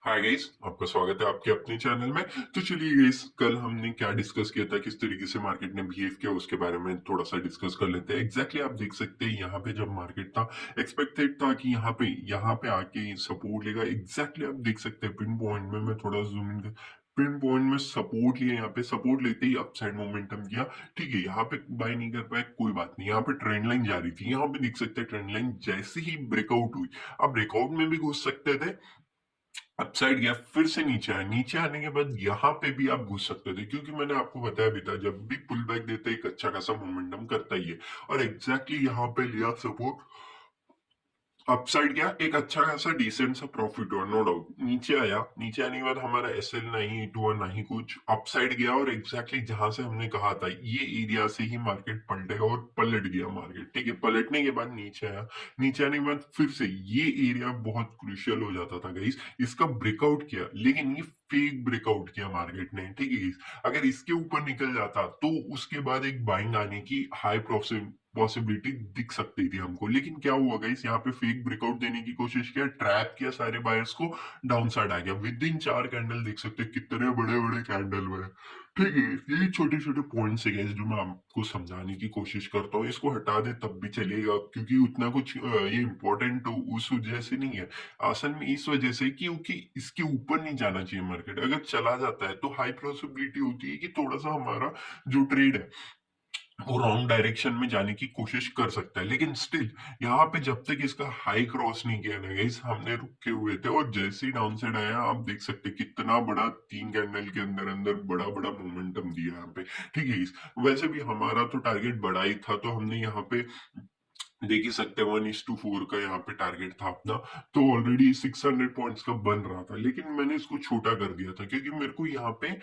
Hi guys, आपका स्वागत है आपके अपने चैनल में। तो चलिए गाइस, कल हमने क्या डिस्कस किया था, किस तरीके से मार्केट ने बिहेव किया, उसके बारे में थोड़ा सा डिस्कस कर लेते हैं। एग्जैक्टली आप देख सकते हैं यहाँ पे जब मार्केट था, एक्सपेक्टेड था कि यहाँ पे आके सपोर्ट लेगा। एग्जैक्टली आप देख सकते हैं पिन पॉइंट में, मैं थोड़ा जूम इन कर, पिन पॉइंट में सपोर्ट लिया, यहाँ पे सपोर्ट लेते ही अपसाइड मोमेंटम किया। ठीक है, यहाँ पे बाय नहीं कर पाए, कोई बात नहीं। यहाँ पे ट्रेंड लाइन जा रही थी, यहाँ पे देख सकते हैं ट्रेंड लाइन जैसे ही ब्रेकआउट हुई, आप ब्रेकआउट में भी घुस सकते थे, अपसाइड गया, फिर से नीचे आया, नीचे आने के बाद यहाँ पे भी आप घुस सकते थे, क्योंकि मैंने आपको बताया भी था जब भी पुल बैक देते एक अच्छा खासा मोमेंटम करता ही है। और एग्जैक्टली यहाँ पे लिया सपोर्ट, अपसाइड गया, एक अच्छा खासा डिसेंट सा प्रॉफिट हुआ, नो डाउट। नीचे आया, नीचे आने के बाद हमारा एसएल नहीं हिट हुआ, नहीं कुछ, अपसाइड गया और एग्जैक्टली जहां से हमने कहा था ये एरिया से ही मार्केट पलटेगा, और पलट गया मार्केट। ठीक है, पलटने के बाद नीचे आया, नीचे आने के बाद फिर से ये एरिया बहुत क्रुशियल हो जाता था गाइस, इसका ब्रेकआउट किया, लेकिन ये फेक ब्रेकआउट किया मार्केट ने। ठीक है गाइस, अगर इसके ऊपर निकल जाता तो उसके बाद एक बाइंग आने की हाई पॉसिबिलिटी दिख सकती थी हमको। लेकिन क्या हुआ गाइस, यहाँ पे फेक ब्रेकआउट देने की कोशिश किया, ट्रैप किया सारे बायर्स को, डाउन साइड आ गया। विद इन 4 कैंडल देख सकते हैं कितने बड़े बड़े कैंडल हुए। ठीक है, ये छोटे छोटे पॉइंट्स है guys, जो मैं आपको समझाने की कोशिश करता हूँ। इसको हटा दे तब भी चलेगा, क्योंकि उतना कुछ ये इंपॉर्टेंट उस वजह से नहीं है, असल में इस वजह से क्योंकि इसके ऊपर नहीं जाना चाहिए मार्केट। अगर चला जाता है तो हाई पॉसिबिलिटी होती है कि थोड़ा सा हमारा जो ट्रेड है वो रॉन्ग डायरेक्शन में जाने की कोशिश कर सकता है। लेकिन स्टिल यहाँ पे जब तक इसका हाई क्रॉस नहीं किया ना गाइस, हमने रुके हुए थे, और जैसे ही डाउन साइड आया आप देख सकते हैं कितना बड़ा 3 कैंडल के अंदर अंदर बड़ा बड़ा मोमेंटम दिया यहाँ पे। ठीक है guys, वैसे भी हमारा तो टारगेट बड़ा ही था, तो हमने यहाँ पे देख ही सकते हैं 1:4 का यहाँ पे टारगेट था अपना। तो ऑलरेडी 600 पॉइंट्स का बन रहा था, लेकिन मैंने इसको छोटा कर दिया था, क्योंकि मेरे को यहाँ पे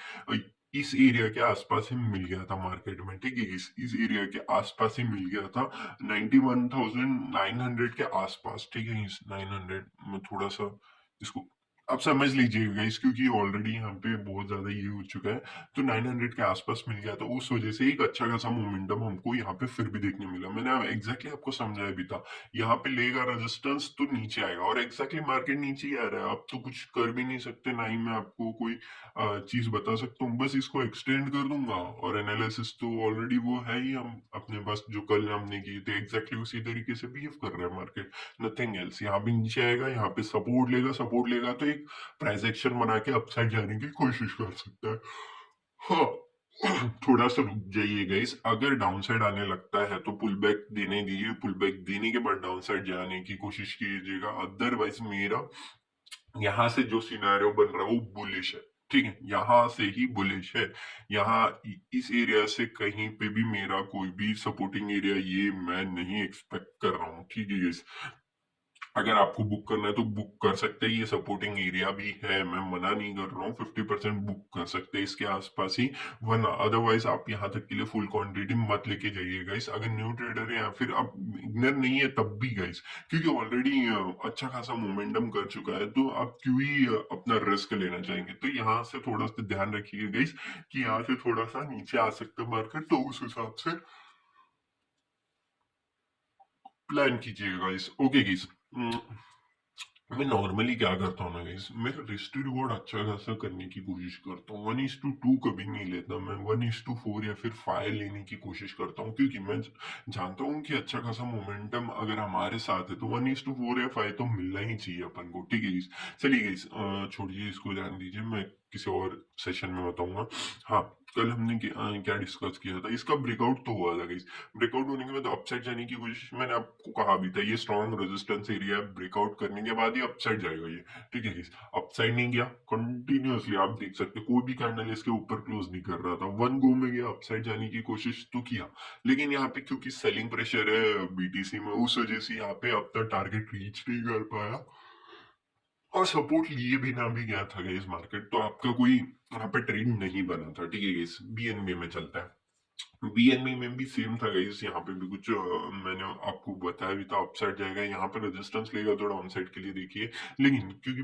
इस एरिया के आसपास ही मिल गया था मार्केट में। ठीक है, इस एरिया के आसपास ही मिल गया था, 91,900 के आसपास। ठीक है, इस 900 में थोड़ा सा इसको आप समझ लीजिएगा इस, क्योंकि ऑलरेडी यहाँ पे बहुत ज्यादा ये हो चुका है। तो 900 के आसपास मिल गया, तो उस वजह से एक अच्छा खासा मोमेंटम हमको यहाँ पे फिर भी देखने मिला। मैंने एग्जैक्टली आपको समझाया भी था, यहाँ पे लेगा रेजिस्टेंस तो नीचे आएगा, और एग्जैक्टली मार्केट नीचे ही आ रहा है। आप तो कुछ कर भी नहीं सकते, ना ही मैं आपको कोई चीज बता सकता हूँ, बस इसको एक्सटेंड कर दूंगा। और एनालिसिस तो ऑलरेडी वो है ही हम अपने पास, जो कल हमने की थी, एग्जैक्टली उसी तरीके से बिहेव कर रहा है मार्केट, नथिंग एल्स। यहाँ भी नीचे आएगा, यहाँ पे सपोर्ट लेगा तो एक प्राइस एक्शन बना के अपसाइड जाने की कोशिश कर सकता है। हाँ, थोड़ा सा रुक जाइए गाइस, अगर डाउन साइड आने लगता है तो पुल बैक देने दीजिए, पुल बैक देने के बाद डाउन साइड जाने की कोशिश कीजिएगा। अदरवाइज मेरा यहाँ से जो सिनेरियो बन रहा है वो बुलिश है। ठीक है, यहाँ से ही बुलिश है। यहाँ इस एरिया से कहीं पे भी मेरा कोई भी सपोर्टिंग एरिया ये मैं नहीं एक्सपेक्ट कर रहा हूँ। ठीक है guys? अगर आपको बुक करना है तो बुक कर सकते हैं, ये सपोर्टिंग एरिया भी है, मैं मना नहीं कर रहा हूँ। 50% बुक कर सकते हैं इसके आसपास ही, वरना अदरवाइज आप यहाँ तक के लिए फुल क्वांटिटी मत लेके जाइए गाइस। अगर न्यू ट्रेडर है या फिर आप बिगनर नहीं है तब भी गाइस, क्योंकि ऑलरेडी अच्छा खासा मोमेंटम कर चुका है, तो आप क्यों ही अपना रिस्क लेना चाहेंगे। तो यहाँ से थोड़ा सा ध्यान रखिएगा गाइस, कि यहाँ से थोड़ा सा नीचे आ सकता है मार्केट, तो उस हिसाब से प्लान कीजिएगा गाइस। ओके गाइस, मैं नॉर्मली क्या करता हूँ ना गाइस, मैं रिस्क टू रिवॉर्ड अच्छा खासा करने की कोशिश करता हूँ। 1:2 कभी नहीं लेता मैं, 1:4 या फिर 5 लेने की कोशिश करता हूँ, क्योंकि मैं जानता हूँ कि अच्छा खासा मोमेंटम अगर हमारे साथ है तो 1:4 या 5 तो मिलना ही चाहिए अपन को। ठीक है guys? चलिए गाइस, छोड़िए इसको, ध्यान दीजिए, मैं किसी और सेशन में बताऊंगा। हाँ, कल हमने क्या डिस्कस किया था, इसका ब्रेकआउट तो हुआ था गाइस। ब्रेकआउट होने के बाद अपसाइड जाने की कोशिश, मैंने आपको कहा भी था ये स्ट्रॉन्ग रेजिस्टेंस एरिया है, ब्रेकआउट करने के बाद ही अपसाइड जाएगा ये। ठीक है गाइस, अपसाइड नहीं गया, कंटिन्यूअसली आप देख सकते कोई भी कैंडल इसके ऊपर क्लोज नहीं कर रहा था, वन गो में गया, अपसाइड जाने की कोशिश तो किया। लेकिन यहाँ पे क्योंकि सेलिंग प्रेशर है बीटीसी में, उस वजह से यहाँ पे अब तक टारगेट रीच नहीं कर पाया, और सपोर्ट लिए बिना भी गया था गाइस मार्केट, तो आपका कोई यहाँ पे ट्रेड नहीं बना था। ठीक है गाइस, बीएनबी में चलता है। बीएनबी में भी सेम था गाइस, यहाँ पे भी कुछ मैंने आपको बताया भी था, अपसाइड जाएगा, यहाँ पे रेजिस्टेंस लेगा तो डाउन साइड के लिए देखिए। लेकिन क्योंकि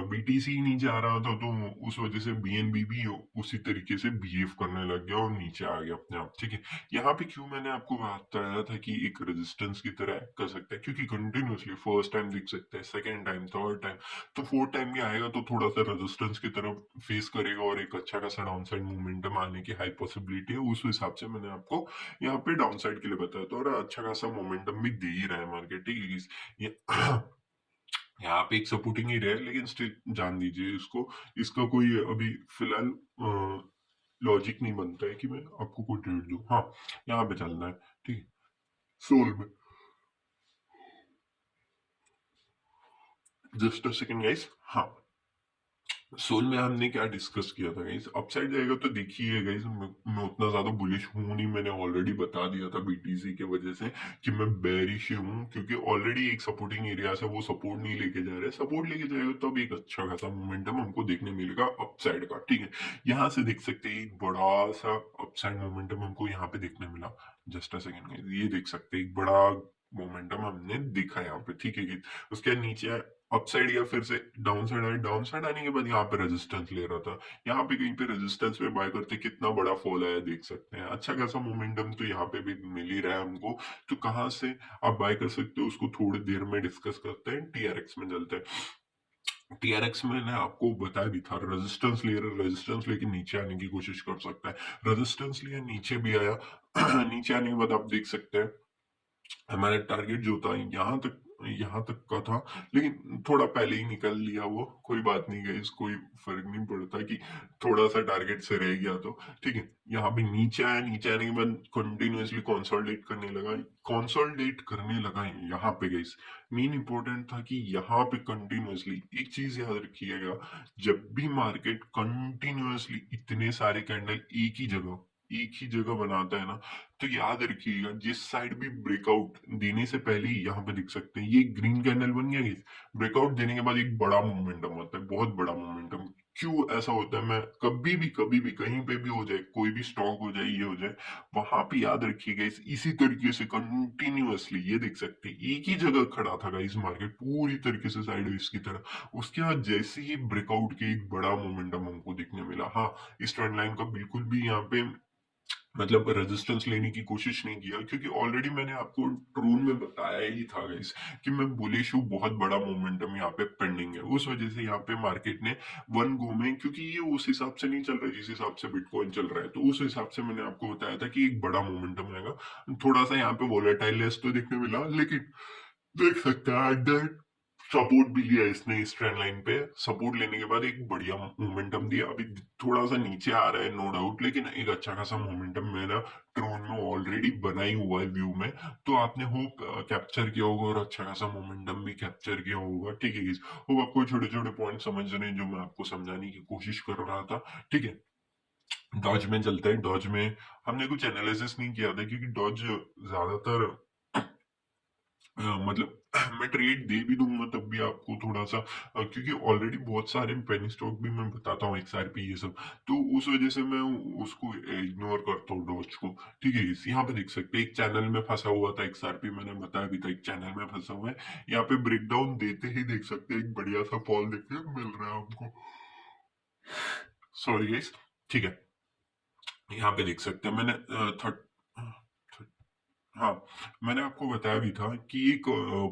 बीटीसी नीचे आ रहा था तो उस वजह से बीएनबी भी उसी तरीके से बिहेव करने लग गया और नीचे आ गया अपने आप, ठीक है। यहाँ पे क्यों मैंने आपको बताया था कि एक रेजिस्टेंस की तरह एक्ट कर सकता है, क्योंकि कंटिन्यूसली फर्स्ट टाइम दिख सकता है, सेकेंड टाइम, थर्ड टाइम, तो फोर्थ टाइम भी आएगा तो थोड़ा सा रेजिस्टेंस की तरफ फेस करेगा और एक अच्छा खासा डाउन साइड मूवमेंटम आने की हाई पॉसिबिलिटी है। उस हिसाब से मैंने आपको यहाँ पे डाउन साइड के लिए बताया था, और अच्छा खासा मोमेंटम भी दे ही रहा है मार्केट, ठीक है। ये यहाँ पे एक सपोर्टिंग ही रहा है, लेकिन स्टिल जान दीजिए इसको, इसका कोई अभी फिलहाल लॉजिक नहीं बनता है कि मैं आपको कोई ट्रेड दूं। हाँ, यहाँ पे चलना है, ठीक है। सोल में जस्ट अ सेकंड गाइस। हाँ, सोल में हमने क्या डिस्कस किया था गाइस, अपसाइड जाएगा तो देखिए गाइस, मैं उतना ज्यादा बुलिश हूं नहीं, मैंने ऑलरेडी बता दिया था बीटीसी के वजह से कि मैं बेरिश हूं, क्योंकि ऑलरेडी एक सपोर्टिंग एरिया से वो सपोर्ट नहीं लेके जा रहे, सपोर्ट लेके जाएगा तब एक अच्छा खासा मोमेंटम हमको देखने मिलेगा अपसाइड का, ठीक है। यहाँ से देख सकते हैं एक बड़ा सा अपसाइड मोमेंटम हमको यहाँ पे देखने मिला। जस्ट अ सेकेंड, ये देख सकते हैं एक बड़ा मोमेंटम हमने देखा यहाँ पे, ठीक है। उसके नीचे अपसाइड या फिर से डाउन साइड आए, डाउन साइड आने के बाद यहाँ पे रेजिस्टेंस ले रहा था, यहाँ पे कहीं पे रेजिस्टेंस पे बाय करते कितना बड़ा फॉल आया देख सकते हैं, अच्छा खासा मोमेंटम तो यहाँ पे भी मिल ही रहा है हमको। तो कहाँ से आप बाय कर सकते हो उसको थोड़ी देर में डिस्कस करते हैं, टीआरएक्स में चलते हैं। टीआरएक्स में मैंने आपको बताया भी था, रेजिस्टेंस ले रहा, रेजिस्टेंस लेके नीचे आने की कोशिश कर सकता है, रेजिस्टेंस लिया नीचे भी आया नीचे आने के बाद आप देख सकते हैं हमारा टारगेट जो था यहाँ तक का था, लेकिन थोड़ा पहले ही निकल लिया वो, कोई बात नहीं गई, कोई फर्क नहीं पड़ता कि थोड़ा सा टारगेट से रह गया तो, ठीक है। यहाँ पे नीचे आया, नीचे आने के बाद कंटिन्यूअसली कंसोलिडेट करने लगा यहाँ पे गई। मेन इंपॉर्टेंट था कि यहाँ पे कंटिन्यूअसली एक चीज याद रखिएगा, जब भी मार्केट कंटिन्यूअसली इतने सारे कैंडल एक ही जगह बनाता है ना, तो याद रखिएगा जिस साइड भी ब्रेकआउट देने से पहले ही यहाँ पे दिख सकते हैं, ये ग्रीन कैंडल बन गया गाइस, ब्रेकआउट देने के बाद एक बड़ा मोमेंटम होता है, बहुत बड़ा मोमेंटम। क्यों ऐसा होता है, मैं कभी भी कहीं पे भी हो जाए, कोई भी स्टॉक हो जाए, ये हो जाए, वहां पे याद रखिएगा इसी तरीके से कंटिन्यूअसली ये देख सकते हैं एक ही जगह खड़ा था गाइस मार्केट पूरी तरीके से साइडवेज की तरह, उसके बाद जैसे ही ब्रेकआउट के एक बड़ा मोमेंटम हमको दिखने मिला। हाँ, इस ट्रेंड लाइन का बिल्कुल भी यहाँ पे मतलब रेजिस्टेंस लेने की कोशिश नहीं किया, क्योंकि ऑलरेडी मैंने आपको ट्रोन में बताया ही था गाइस कि मैं बुलिश हूँ, बहुत बड़ा मोमेंटम यहाँ पे पेंडिंग है, उस वजह से यहाँ पे मार्केट ने वन गो में, क्योंकि ये उस हिसाब से नहीं चल रहा है जिस हिसाब से बिटकॉइन चल रहा है, तो उस हिसाब से मैंने आपको बताया था कि एक बड़ा मोमेंटम आएगा। थोड़ा सा यहाँ पे वोलेटाइल तो देखने मिला, लेकिन देख सकते हैं एट द सपोर्ट भी लिया इसने इस ट्रेंड लाइन पे, सपोर्ट लेने के बाद एक बढ़िया मोमेंटम दिया, अभी थोड़ा सा नीचे आ रहा है नो डाउट, लेकिन एक अच्छा खासा मोमेंटम मेरा ट्रोन में ऑलरेडी बना ही हुआ है व्यू में, तो आपने होप कैप्चर किया होगा और अच्छा खासा मोमेंटम भी कैप्चर किया होगा, ठीक है। होप आपको छोटे छोटे पॉइंट समझ रहे हैं जो मैं आपको समझाने की कोशिश कर रहा था, ठीक है। डॉज में चलते हैं, डॉज में हमने कुछ एनालिसिस नहीं किया था, क्योंकि डॉज ज्यादातर मतलब मैं ट्रेड दे भी दूंगा तब भी आपको थोड़ा सा क्योंकि ऑलरेडी बहुत सारे पेनी स्टॉक भी मैं बताता हूँ XRP ये सब, तो उस वजह से मैं उसको इग्नोर करता हूँ डॉज को, ठीक है। इस यहाँ पे देख सकते हैं एक चैनल में फंसा हुआ था XRP, मैंने बताया भी था एक चैनल में फंसा हुआ है, यहाँ पे ब्रेकडाउन देते ही देख सकते हैं एक बढ़िया सा फॉल देखने को मिल रहा है हमको, सॉरी गाइस, ठीक है। यहाँ पे देख सकते हैं मैंने थर्ड, हाँ, मैंने आपको बताया भी था कि एक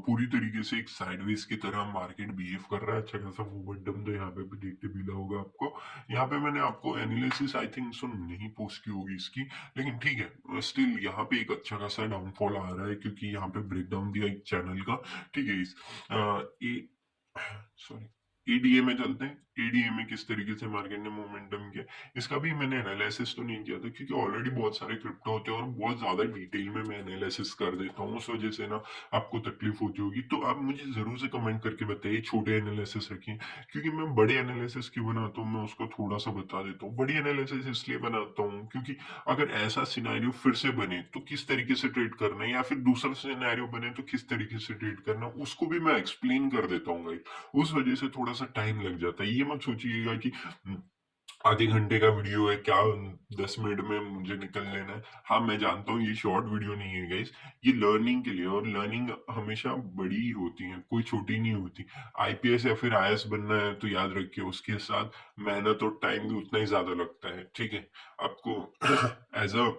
पूरी तरीके से एक साइडवेज की तरह मार्केट बिहेव कर रहा है, अच्छा खासा मोमेंटम तो यहाँ पे भी देखते मिला होगा आपको। यहाँ पे मैंने आपको एनालिसिस आई थिंक सो नहीं पोस्ट की होगी इसकी, लेकिन ठीक है, स्टिल यहाँ पे एक अच्छा खासा डाउनफॉल आ रहा है, क्योंकि यहाँ पे ब्रेकडाउन दिया एक चैनल का, ठीक है। इस सॉरी, एडीए में चलते हैं, एडीए में किस तरीके से मार्केट ने मोमेंटम किया, इसका भी मैंने एनालिसिस तो नहीं किया था, क्योंकि ऑलरेडी बहुत सारे क्रिप्टो होते हैं और बहुत ज्यादा डिटेल में मैं एनालिसिस कर देता हूँ, उस वजह से ना आपको तकलीफ होती होगी, तो आप मुझे जरूर से कमेंट करके बताइए छोटे एनालिसिस रखिए, क्योंकि मैं बड़े एनालिसिस क्यों बनाता हूँ मैं उसको थोड़ा सा बता देता हूँ। बड़ी एनालिसिस इसलिए बनाता हूँ क्योंकि अगर ऐसा सिनेरियो फिर से बने तो किस तरीके से ट्रेड करना है, या फिर दूसरा सिनेरियो बने तो किस तरीके से ट्रेड करना, उसको भी मैं एक्सप्लेन कर देता हूँ गाइस, उस वजह से थोड़ा सा टाइम लग जाता है। ये मत सोचिएगा कि आधे घंटे का वीडियो है क्या, 10 मिनट में मुझे निकल लेना है। हाँ मैं जानता हूँ ये शॉर्ट वीडियो नहीं है गाइस, ये लर्निंग के लिए, और लर्निंग हमेशा बड़ी ही होती है, कोई छोटी नहीं होती। आईपीएस या फिर आईएएस बनना है तो याद रखिए उसके साथ मेहनत और टाइम भी उतना ही ज्यादा लगता है, ठीक है। आपको एज अ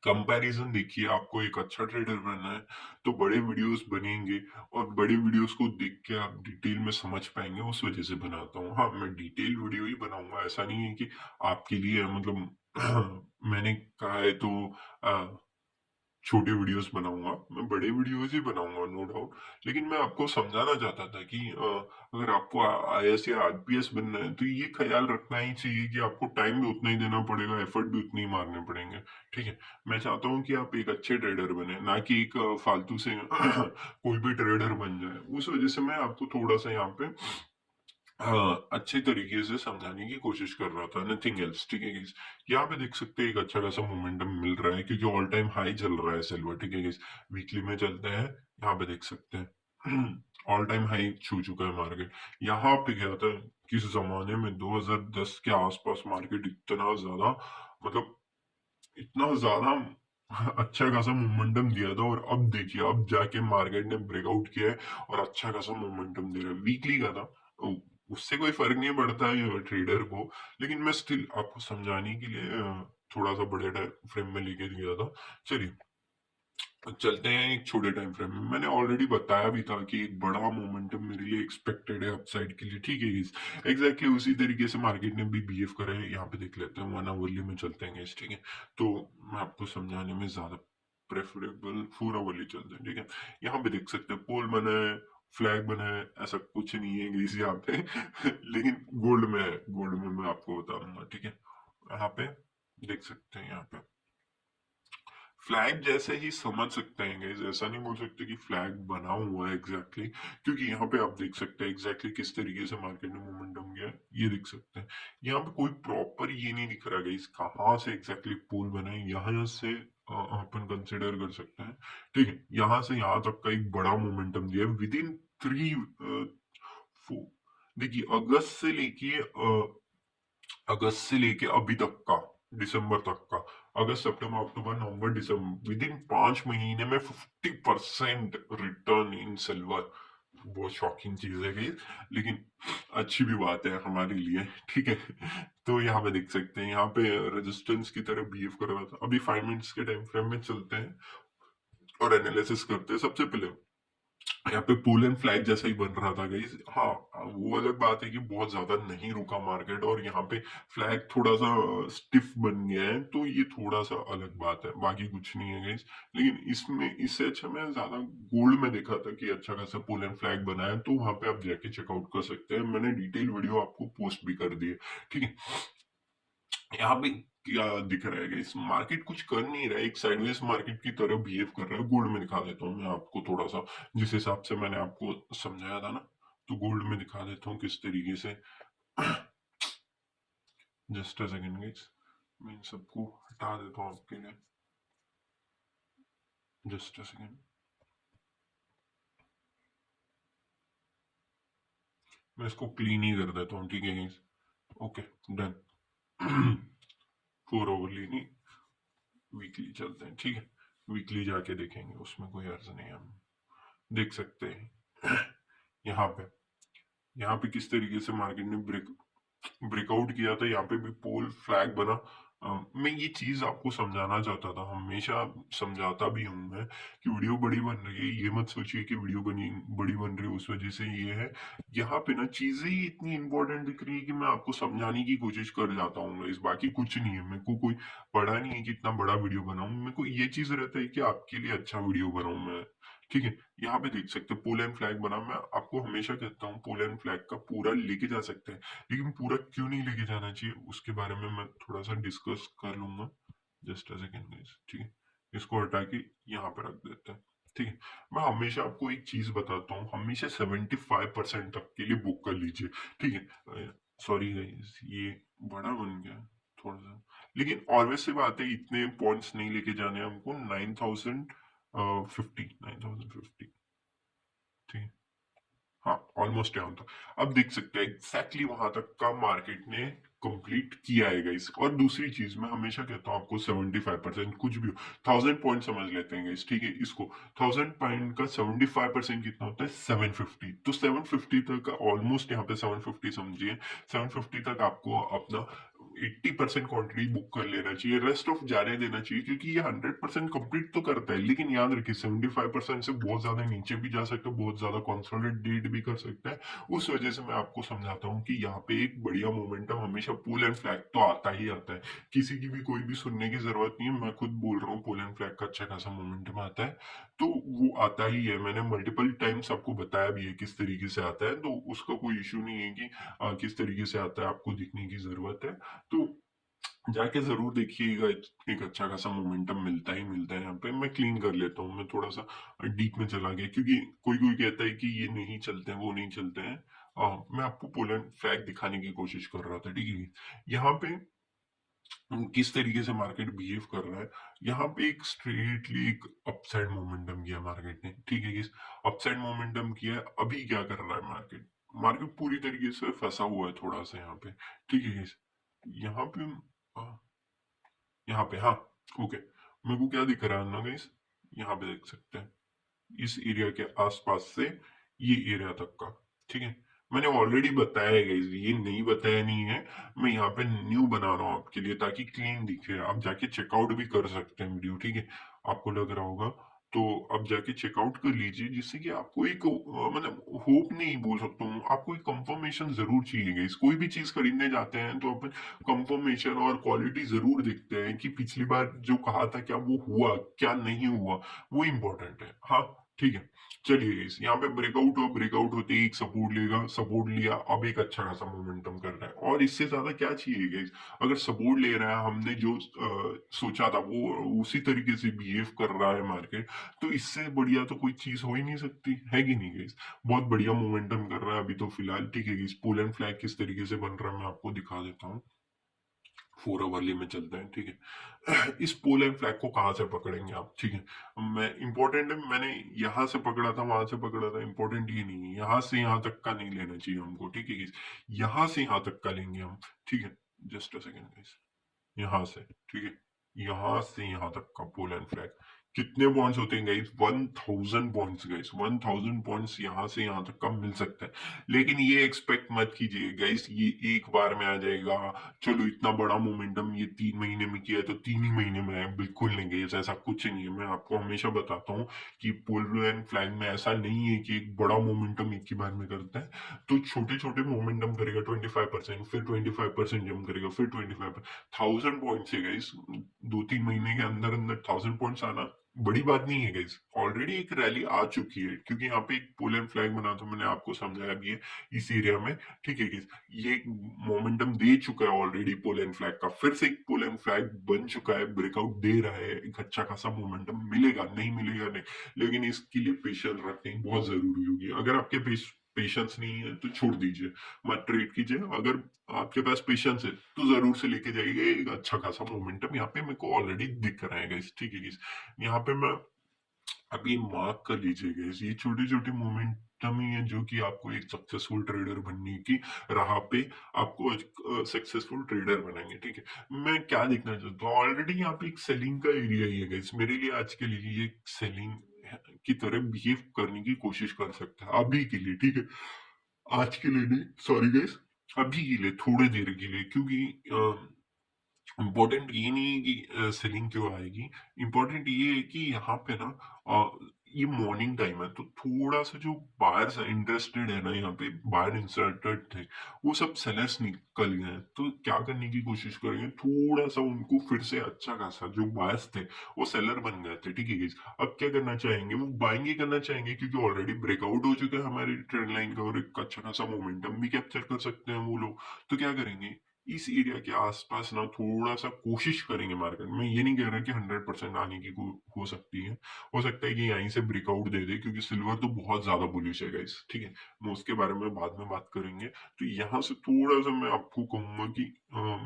कंपैरिजन देखिए, आपको एक अच्छा ट्रेडर बनना है तो बड़े वीडियोस बनेंगे, और बड़े वीडियोस को देख के आप डिटेल में समझ पाएंगे, उस वजह से बनाता हूँ। हाँ मैं डिटेल वीडियो ही बनाऊंगा, ऐसा नहीं है कि आपके लिए मतलब मैंने कहा है तो छोटे वीडियोस बनाऊंगा, मैं बड़े वीडियोस ही बनाऊंगा नो डाउट। लेकिन मैं आपको समझाना चाहता था कि अगर आपको आईएएस या आईपीएस बनना है तो ये ख्याल रखना ही चाहिए कि आपको टाइम भी उतना ही देना पड़ेगा, एफर्ट भी उतनी ही मारने पड़ेंगे, ठीक है। मैं चाहता हूँ कि आप एक अच्छे ट्रेडर बने, ना कि एक फालतू से कोई भी ट्रेडर बन जाए। उस वजह से मैं आपको थोड़ा सा यहाँ पे हाँ अच्छे तरीके से समझाने की कोशिश कर रहा था, नथिंग एल्स, ठीक है गाइस। यहाँ पे देख सकते हैं एक अच्छा खासा मोमेंटम मिल रहा है क्योंकि ऑल टाइम हाई चल रहा है सिल्वर, ठीक है गाइस। वीकली में चलते हैं, यहाँ पे देख सकते हैं ऑल टाइम हाई छू चुका है मार्केट। यहाँ पे क्या था, किस जमाने में 2010 के आसपास मार्केट इतना ज्यादा, मतलब इतना ज्यादा अच्छा खासा मोमेंटम दिया था, और अब देखिए अब जाके मार्केट ने ब्रेकआउट किया है और अच्छा खासा मोमेंटम दे रहा है। वीकली का था, उससे कोई फर्क नहीं पड़ता है ट्रेडर को, लेकिन मैं स्टिल आपको समझाने के लिए थोड़ा सा बड़े टाइम फ्रेम में लेके दिया था। चलिए चलते हैं एक छोटे टाइम फ्रेम में। मैंने ऑलरेडी बताया भी था कि एक बड़ा मोमेंटम मेरे लिए एक्सपेक्टेड है अपसाइड के लिए, ठीक है गाइस। एग्जैक्टली उसी तरीके से मार्केट ने भी बिहेव करा है। यहाँ पे देख लेते हैं 1 आवरली में चलते हैं गाइस, ठीक है। तो मैं आपको समझाने में ज्यादा प्रेफरेबल 4 आवरली चलते हैं, ठीक है। यहाँ पे देख सकते हैं पोल बना है, फ्लैग बना है, ऐसा कुछ नहीं है गाइस यहाँ पे लेकिन गोल्ड में है, गोल्ड में मैं आपको बता दूंगा, ठीक है। यहाँ पे देख सकते हैं, यहाँ पे फ्लैग जैसे ही समझ सकते हैं गाइस, ऐसा नहीं बोल सकते कि फ्लैग बना हुआ है एग्जैक्टली, क्योंकि यहाँ पे आप देख सकते हैं एग्जैक्टली किस तरीके से मार्केट में मोमेंटम गया है, ये देख सकते हैं। यहाँ पे कोई प्रॉपर ये नहीं दिख रहा गाइस कहाँ से एग्जैक्टली पोल बना है, यहाँ से अपन कंसिडर कर सकते हैं, ठीक है। यहाँ से यहाँ तक का एक बड़ा मोमेंटम दिया है विद इन 3 देखिए अगस्त से लेके अभी तक का, दिसंबर तक का, अगस्त सितंबर अक्टूबर नवंबर दिसंबर, विद इन 5 महीने में 50% रिटर्न इन सिल्वर। बहुत शॉकिंग चीज है ये, लेकिन अच्छी भी बात है हमारे लिए, ठीक है। तो यहाँ पे देख सकते हैं, यहाँ पे रेजिस्टेंस की तरह बिहेव कर रहा था। अभी 5 मिनट्स के टाइम फ्रेम में चलते हैं और एनालिसिस करते हैं। सबसे पहले यहाँ पे पुल एंड फ्लैग जैसा ही बन रहा था गाइस। हाँ वो अलग बात है कि बहुत ज्यादा नहीं रुका मार्केट, और यहाँ पे फ्लैग थोड़ा सा स्टिफ बन गया है, तो ये थोड़ा सा अलग बात है, बाकी कुछ नहीं है गाइस। लेकिन इसमें इससे अच्छा मैं ज्यादा गोल्ड में देखा था कि अच्छा खासा पुल एंड फ्लैग बना है, तो वहां पे आप जाके चेकआउट कर सकते हैं। मैंने डिटेल वीडियो आपको पोस्ट भी कर दी है, ठीक है। यहाँ पे क्या दिख रहा है इस मार्केट कुछ कर नहीं रहा है, एक साइडवेज मार्केट की तरह बिहेव कर रहा है। गोल्ड में दिखा देता हूँ मैं आपको थोड़ा सा, जिस हिसाब से मैंने आपको समझाया था ना, तो गोल्ड में दिखा देता हूँ किस तरीके से। जस्ट अ सेकेंड गाइस, मैं इन सबको हटा देता हूँ आपके लिए, जस्ट अ सेकेंड। मैं इसको क्लीन ही कर देता हूँ, ठीक है गाइस। Okay done. 4 आवरली नहीं, वीकली चलते हैं, ठीक है। वीकली जाके देखेंगे, उसमें कोई अर्ज नहीं है। हम देख सकते हैं यहाँ पे, यहाँ पे किस तरीके से मार्केट ने ब्रेकआउट किया था। यहाँ पे भी पोल फ्लैग बना। मैं ये चीज आपको समझाना चाहता था, हमेशा समझाता भी हूँ मैं कि वीडियो बड़ी बन रही है, ये मत सोचिए कि वीडियो बड़ी बन रही है उस वजह से ये है। यहाँ पे ना चीजें ही इतनी इंपॉर्टेंट दिख रही है कि मैं आपको समझाने की कोशिश कर जाता हूँ, इस बाकी कुछ नहीं है। मेरे को कोई पड़ा नहीं है कि इतना बड़ा वीडियो बनाऊं, मेरे को ये चीज रहता है कि आपके लिए अच्छा वीडियो बनाऊं मैं, ठीक है। यहाँ पे देख सकते हैं पोल एंड फ्लैग बना। मैं आपको हमेशा कहता हूँ पोल एंड फ्लैग का पूरा लेके जा सकते हैं, लेकिन पूरा क्यों नहीं लेके जाना चाहिए उसके बारे में मैं थोड़ा सा डिस्कस कर लूंगा। जस्ट अ सेकेंड गाइस, ठीक है। इसको हटा के यहाँ पे रख देते हैं, ठीक है। मैं हमेशा आपको एक चीज बताता हूँ, हमेशा 75% तक के लिए बुक कर लीजिए, ठीक है। सॉरी गाइस ये बड़ा बन गया थोड़ा सा, लेकिन ऑलवेज से बात है, इतने पॉइंट्स नहीं लेके जाने हैं हमको। 9,050, ठीक है। हाँ ऑलमोस्ट यहाँ था। अब देख सकते हैं एग्जैक्टली वहां तक का मार्केट ने कंप्लीट किया है गाइस। और दूसरी चीज मैं हमेशा कहता हूँ आपको 75% कुछ भी हो, 1000 पॉइंट समझ लेते हैं गाइस, ठीक है। इसको 1000 पॉइंट का 75% कितना होता है, 750। तो 750 तक ऑलमोस्ट, यहाँ पे 750 समझिए, 750 तक आपको अपना 80% क्वांटिटी बुक कर लेना चाहिए, रेस्ट ऑफ जाने देना चाहिए, क्योंकि ये 100% कंप्लीट तो करता है, लेकिन याद रखिए 75% से बहुत ज्यादा नीचे भी जा सकता है, बहुत ज्यादा कंसोलिडेट भी कर सकता है। उस वजह से मैं आपको समझाता हूँ कि यहाँ पे एक बढ़िया मोमेंटम हमेशा पुल एंड फ्लैग तो आता ही आता है। किसी की भी कोई भी सुनने की जरूरत नहीं है, मैं खुद बोल रहा हूँ पुल एंड फ्लैग का अच्छा खासा मोमेंटम आता है। तो वो आता ही है, मैंने मल्टीपल टाइम्स आपको बताया भी है किस तरीके से आता है, तो उसका कोई इश्यू नहीं है कि किस तरीके से आता है, आपको दिखने की जरूरत है। तो जाके जरूर देखिएगा, एक अच्छा खासा मोमेंटम मिलता ही मिलता है। यहाँ पे मैं क्लीन कर लेता हूँ, मैं थोड़ा सा डीप में चला गया, क्योंकि कोई कोई कहता है कि ये नहीं चलते हैं, वो नहीं चलते हैं। मैं आपको पोलैंड फ्लैग दिखाने की कोशिश कर रहा था, ठीक है। यहाँ पे किस तरीके से मार्केट बिहेव कर रहा है, यहाँ पे एक स्ट्रेटली एक अपसाइड मोमेंटम किया मार्केट ने, ठीक है। इस अपसाइड मोमेंटम किया है, अभी क्या कर रहा है मार्केट, मार्केट पूरी तरीके से फंसा हुआ है थोड़ा सा यहाँ पे, ठीक है। यहाँ पे यहाँ पे, हाँ, ओके, मेरे को क्या दिख रहा है ना गाइस, यहाँ पे देख सकते हैं इस एरिया के आसपास से ये एरिया तक का, ठीक है। मैंने ऑलरेडी बताया है गाइस, ये नहीं बताया नहीं है, मैं यहाँ पे न्यू बना रहा हूँ आपके लिए ताकि क्लीन दिखे, आप जाके चेकआउट भी कर सकते हैं वीडियो, ठीक है। आपको लग रहा होगा तो आप जाके चेकआउट कर लीजिए, जिससे कि आपको एक मतलब होप नहीं बोल सकता हूँ, आपको एक कंफर्मेशन जरूर चाहिए गाइस। कोई भी चीज खरीदने जाते हैं तो अपन कंफर्मेशन और क्वालिटी जरूर देखते हैं कि पिछली बार जो कहा था क्या वो हुआ, क्या नहीं हुआ, वो इम्पोर्टेंट है, हाँ, ठीक है। चलिए इस यहाँ पे ब्रेकआउट हो, ब्रेकआउट होते ही एक सपोर्ट लेगा, सपोर्ट लिया, अब एक अच्छा खासा मोमेंटम कर रहा है, और इससे ज्यादा क्या चाहिए गाइस। अगर सपोर्ट ले रहा है, हमने जो सोचा था वो उसी तरीके से बिहेव कर रहा है मार्केट, तो इससे बढ़िया तो कोई चीज हो ही नहीं सकती है कि नहीं गाइस। बहुत बढ़िया मोमेंटम कर रहा है अभी तो फिलहाल, ठीक है। इस पोल एंड फ्लैग किस तरीके से बन रहा है मैं आपको दिखा देता हूँ। 4 ओवरली में चलते हैं, ठीक है। इस पोल एंड फ्लैग को कहाँ से पकड़ेंगे आप, ठीक है। मैं इंपॉर्टेंट है, मैंने यहाँ से पकड़ा था, वहां से पकड़ा था, इंपॉर्टेंट ये नहीं है, यहाँ से यहाँ तक का नहीं लेना चाहिए हमको, ठीक है। यहाँ से यहाँ तक का लेंगे हम, ठीक है। जस्ट अ सेकेंड, यहाँ से, ठीक है, यहाँ से यहाँ तक का पोल एंड फ्लैग कितने पॉइंट्स होते हैं गाइस, 1000 पॉइंट्स गाइस, 1000 पॉइंट्स यहाँ से यहाँ तक का मिल सकता है। लेकिन ये एक्सपेक्ट मत कीजिए गाइस ये एक बार में आ जाएगा, चलो इतना बड़ा मोमेंटम ये 3 महीने में किया है तो 3 ही महीने में आए, बिल्कुल नहीं गाइस, ऐसा कुछ नहीं है। मैं आपको हमेशा बताता हूँ कि पोल एंड फ्लैग में ऐसा नहीं है कि एक बड़ा मोमेंटम एक ही बार में करता है, तो छोटे छोटे मोमेंटम करेगा 25%, फिर 25% जंप करेगा, फिर 25, 1000 पॉइंट से गाइस 2-3 महीने के अंदर अंदर 1000 पॉइंट्स आना बड़ी बात नहीं है गाइस। ऑलरेडी एक रैली आ चुकी है, क्योंकि यहाँ पे एक पुल एंड फ्लैग बना था, मैंने आपको समझाया भी है इस एरिया में, ठीक है गाइस। ये मोमेंटम दे चुका है ऑलरेडी पुल एंड फ्लैग का, फिर से एक पुल एंड फ्लैग बन चुका है, ब्रेकआउट दे रहा है, एक अच्छा खासा मोमेंटम मिलेगा, नहीं मिलेगा नहीं, लेकिन इसके लिए पेशेंस रखनी बहुत जरूरी होगी। अगर आपके पेशेंस नहीं है तो छोड़ दीजिए, मत ट्रेड कीजिए। अगर आपके पास पेशेंस है तो जरूर से लेके जाइए, एक अच्छा खासा मोमेंटम यहाँ पे मेरे को ऑलरेडी दिख रहा है गाइस, ठीक है गाइस। यहाँ पे मैं, अब ये मार्क कर लीजिएगा, ये छोटे छोटे मोमेंटम ही है जो कि आपको एक सक्सेसफुल ट्रेडर बनने की राह पे आपको एक सक्सेसफुल ट्रेडर बनाएंगे, ठीक है। मैं क्या देखना चाहता हूँ, ऑलरेडी यहाँ पे एक सेलिंग का एरिया ही है गाइस, मेरे लिए आज के लिए ये सेलिंग की तरह बिहेव करने की कोशिश कर सकता है अभी के लिए, ठीक है। आज के लिए नहीं, सॉरी गाइस, अभी के लिए, थोड़े देर के लिए, क्योंकि इम्पोर्टेंट ये नहीं है कि सेलिंग क्यों आएगी, इम्पोर्टेंट ये है कि यहाँ पे ना ये मॉर्निंग टाइम है, तो थोड़ा सा जो बायर्स इंटरेस्टेड है ना, यहाँ पे बायर इंटरेस्टेड थे, वो सब सेलर्स निकल गए हैं, तो क्या करने की कोशिश करेंगे, थोड़ा सा उनको फिर से अच्छा खासा, जो बायर्स थे वो सेलर बन गए थे, ठीक है guys। अब क्या करना चाहेंगे, वो बाइंग ही करना चाहेंगे, क्योंकि ऑलरेडी ब्रेकआउट हो चुका है हमारे ट्रेंड लाइन का, और एक अच्छा खासा मोमेंटम भी कैप्चर कर सकते हैं वो लोग। तो क्या करेंगे, इस एरिया के आसपास ना थोड़ा सा कोशिश करेंगे मार्केट में, ये नहीं कह रहा कि 100% आने की हो सकती है, हो सकता है कि यहीं से ब्रेकआउट दे दे, क्योंकि सिल्वर तो बहुत ज्यादा बुलिश है गाइस, ठीक है। हम उसके बारे में बाद में बात करेंगे। तो यहाँ से थोड़ा सा मैं आपको कहूंगा कि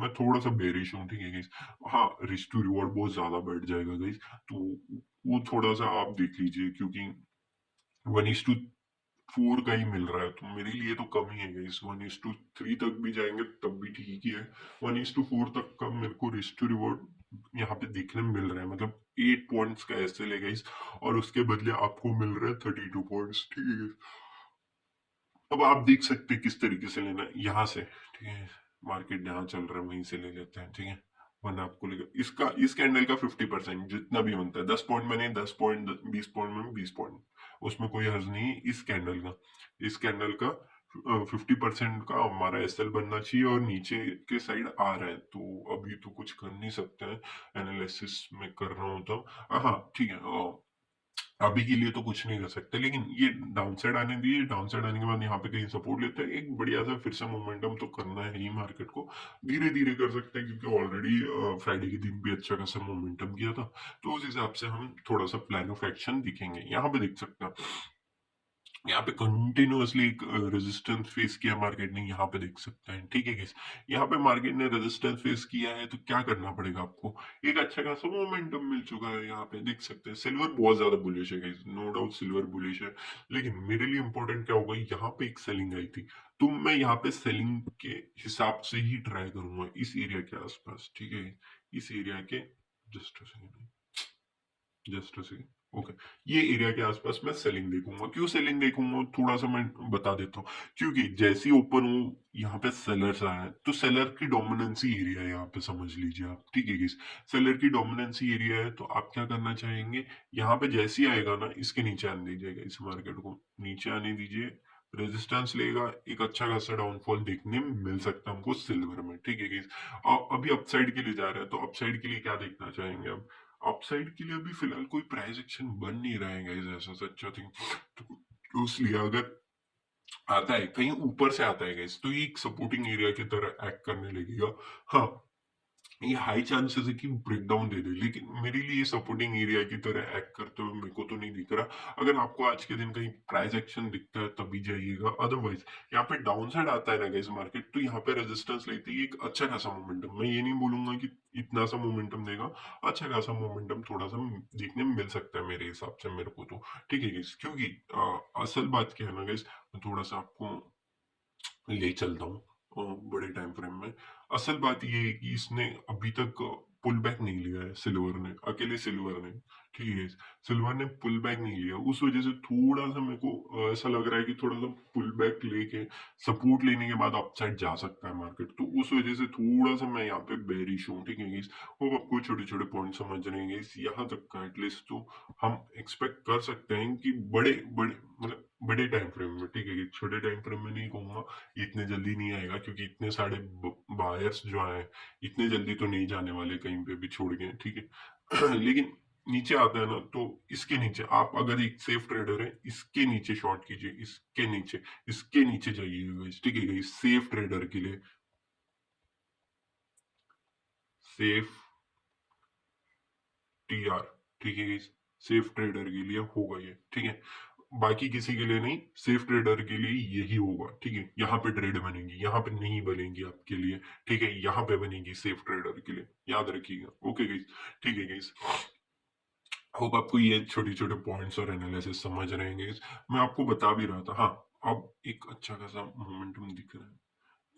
मैं थोड़ा सा बेरिश हूँ, ठीक है गाइस। हाँ, रिस्क टू रिवॉर्ड बहुत ज्यादा बैठ जाएगा गाइस, तो वो थोड़ा सा आप देख लीजिए, क्योंकि 1:2 4 का ही मिल रहा है, तो मेरे लिए तो कम ही है गाइस। 1:3 तक भी जाएंगे तब भी ठीक ही है। 1:4 तक का मेरे को रिस्क टू रिवॉर्ड यहाँ पे देखने में मिल रहा है, मतलब 8 पॉइंट्स का ऐसे ले गाइस, और उसके बदले आपको मिल रहा है 32 पॉइंट्स, ठीक है। अब आप देख सकते हैं किस तरीके से लेना है यहाँ से, ठीक है। मार्केट जहाँ चल रहा है वहीं से ले लेते हैं, ठीक है। वरना आपको लेगा इसका, इस कैंडल का 50% जितना भी बनता है, 10 पॉइंट बने 10 पॉइंट, 20 पॉइंट में 20 पॉइंट, उसमें कोई हर्ज नहीं है। इस कैंडल का 50% का हमारा एसएल बनना चाहिए, और नीचे के साइड आ रहा है, तो अभी तो कुछ कर नहीं सकते हैं। एनालिसिस में कर रहा हूँ तो हाँ ठीक है, अभी के लिए तो कुछ नहीं कर सकते, लेकिन ये डाउन साइड आने दिए। डाउन साइड आने के बाद यहाँ पे कहीं सपोर्ट लेते हैं, एक बढ़िया सा फिर से मोमेंटम तो करना है ही मार्केट को। धीरे धीरे कर सकते हैं, क्योंकि ऑलरेडी फ्राइडे के दिन भी अच्छा खासा मोमेंटम किया था, तो उस हिसाब से हम थोड़ा सा प्लान ऑफ एक्शन दिखेंगे। यहाँ पे देख सकते हैं, यहाँ पे कंटिन्यूअसली एक रेजिस्टेंस फेस किया मार्केट ने, यहाँ पे देख सकते हैं, ठीक है गाइस। यहाँ पे मार्केट ने रेजिस्टेंस फेस किया है, तो क्या करना पड़ेगा आपको, एक अच्छा खासा मोमेंटम मिल चुका है, यहाँ पे देख सकते हैं। सिल्वर बहुत ज्यादा बुलिश है guys, no doubt silver bullish है, लेकिन मेरे लिए इंपॉर्टेंट क्या होगा, यहाँ पे एक सेलिंग आई थी, तो मैं यहाँ पे सेलिंग के हिसाब से ही ट्राई करूंगा इस एरिया के आसपास, ठीक है। इस एरिया के जस्ट जस्ट ओके, ये एरिया के आसपास मैं सेलिंग देखूंगा। क्यों सेलिंग देखूंगा, थोड़ा सा मैं बता देता हूँ। क्योंकि जैसे ही ओपन हो, यहाँ पे सेलर्स आए हैं, तो सेलर की डोमिनेंसी एरिया है यहाँ पे, समझ लीजिए आप, ठीक है किस, सेलर की डोमिनेंसी एरिया है, तो आप क्या करना चाहेंगे, यहाँ पे जैसे ही आएगा ना, इसके नीचे आने दीजिएगा, इस मार्केट को नीचे आने दीजिए, रेजिस्टेंस लेगा, एक अच्छा खासा डाउनफॉल देखने में मिल सकता है हमको सिल्वर में, ठीक है गाइस। अभी अपसाइड के लिए जा रहा है, तो अपसाइड के लिए क्या देखना चाहेंगे अब, अपसाइड के लिए अभी फिलहाल कोई प्राइस एक्शन बन नहीं रहा है गाइस, ऐसा सच्चा थिंग, तो इसलिए अगर आता है कहीं ऊपर से आता है गाइस, तो ये एक सपोर्टिंग एरिया की तरह एक्ट करने लगेगा। हाँ, ये हाई चांसेस है कि ब्रेकडाउन दे दे, लेकिन मेरे लिए सपोर्टिंग एरिया की तरह एक्ट करते हुए मेरे को तो नहीं दिख रहा। अगर आपको आज के दिन कहीं प्राइस एक्शन दिखता है तभी जाइएगा, अदरवाइज यहाँ पे डाउन साइड आता है ना गाइस मार्केट, तो यहाँ पे रेजिस्टेंस लेती है एक अच्छा खासा मोमेंटम, मैं ये नहीं बोलूंगा कि इतना सा मोमेंटम देगा, अच्छा खासा मोमेंटम थोड़ा सा देखने में मिल सकता है मेरे हिसाब से, मेरे को तो, ठीक है गाइस। क्योंकि असल बात क्या है ना गाइस, मैं थोड़ा सा आपको ले चलता हूँ बड़े टाइम फ्रेम में। असल बात ये है कि इसने अभी तक पुल बैक नहीं लिया है, सिल्वर ने, अकेले सिल्वर ने, ठीक है। सिल्वर ने पुल बैक नहीं लिया, उस वजह से थोड़ा सा मेरे को ऐसा लग रहा है कि थोड़ा सा पुल बैक लेके सपोर्ट लेने के बाद अपसाइड जा सकता है मार्केट, तो उस वजह से थोड़ा सा मैं यहाँ पे बेरिश हूँ, ठीक है। वो आपको छोटे छोटे पॉइंट समझ रहे हैं, यहाँ तक का एटलीस्ट तो हम एक्सपेक्ट कर सकते हैं कि बड़े बड़े मतलब बड़े टाइम फ्रेम में, ठीक है। छोटे टाइम फ्रेम में नहीं कहूंगा, इतने जल्दी नहीं आएगा, क्योंकि इतने सारे बायर्स जो आए इतने जल्दी तो नहीं जाने वाले कहीं पे भी छोड़ गए, ठीक है। लेकिन नीचे आता है ना, तो इसके नीचे आप अगर एक सेफ ट्रेडर है, इसके नीचे शॉर्ट कीजिए, इसके नीचे जाइएगा, ठीक है। सेफ ट्रेडर के लिए, सेफ टीआर, ठीक है। सेफ ट्रेडर के लिए होगा ये, ठीक है। बाकी किसी के लिए नहीं, सेफ ट्रेडर के लिए यही होगा, ठीक है। यहाँ पे ट्रेड बनेगी, यहाँ पे नहीं बनेगी आपके लिए, ठीक है। यहाँ पे बनेगी सेफ ट्रेडर के लिए, याद रखिएगा, ओके गाइस, ठीक है गाइस। होप आपको ये छोटे छोटे पॉइंट्स और एनालिसिस समझ रहे हैं guys। मैं आपको बता भी रहा था, हाँ, अब एक अच्छा खासा मोमेंटम दिख रहा है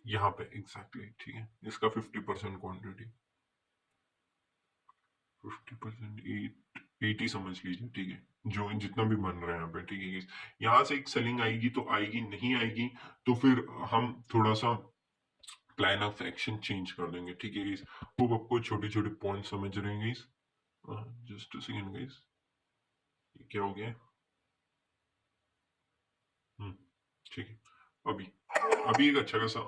यहाँ पे, एग्जैक्टली, ठीक है। इसका 50% क्वांटिटी, 50% 80 समझ लीजिए, ठीक है। जो जितना भी बन रहा है यहाँ पे, ठीक है। यहाँ से एक सेलिंग आएगी तो आएगी, नहीं आएगी तो फिर हम थोड़ा सा प्लान ऑफ एक्शन चेंज कर देंगे, ठीक है। वो आपको छोटे छोटे पॉइंट समझ रहे हैं। जस्ट सेकेंड गाइस, ये क्या हो गया, हम्म, ठीक है। अभी अभी एक अच्छा खासा,